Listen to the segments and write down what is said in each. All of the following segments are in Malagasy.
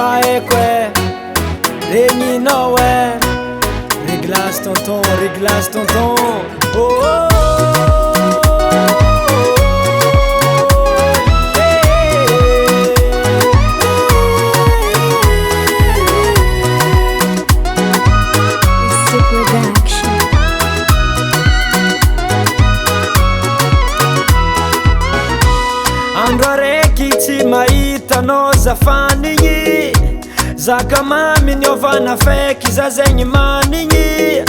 Baekwe, Rémi Noé, réglasse tonton, réglasse tonton. Oh, oh, oh. Mahitano zafanigny zaka mami niovana feky za zegny manigny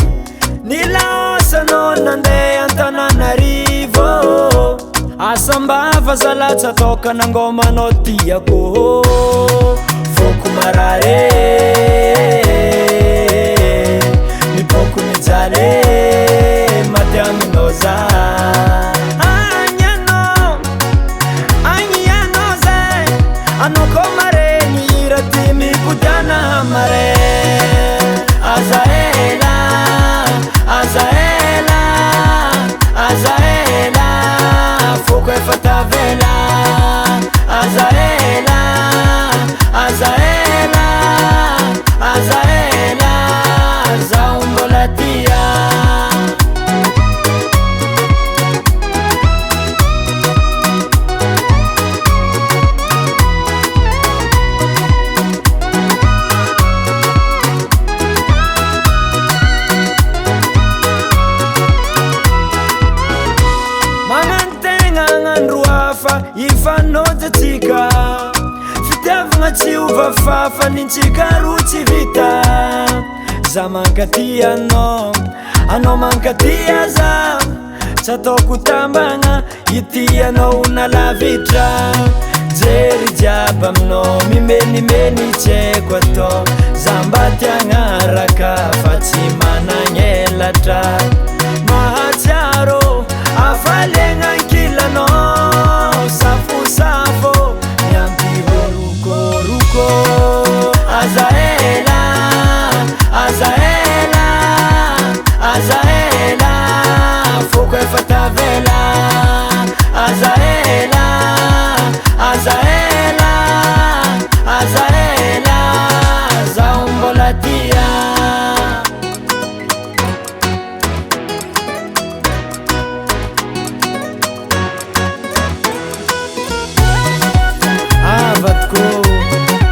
nilasanao nandeha Antananarivo asambava zalatsa toka nangomanao tiako foko marare mipoko mijale mate aminao za anoko mare ni ratimi kudana mare Azaela, Azaela, Azaela foko fatavela Azaela, Azaela, Azaela zaumbolatia ifanotatika fitiavagna tsy ovafafa nintsika ro tsy vita za mankatia anao mankatia za tsy ataoko tambagna itianao nalavitra jery jiaby aminao mimenimeny tsy haiko atao za mba tiagnaraka fa tsy managnelatra mahatsiaro afaliagna ankilanao safo niampihorukoruko Azaela, Azaela, Azaela foko fatavela Azaela, Azaela, Azaela zaumbolatia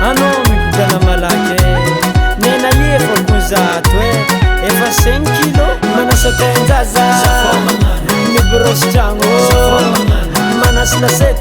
anao mipodana malake nena efako zato efa 5 kilo manasatenjaza mibrosy tragno manasy lasety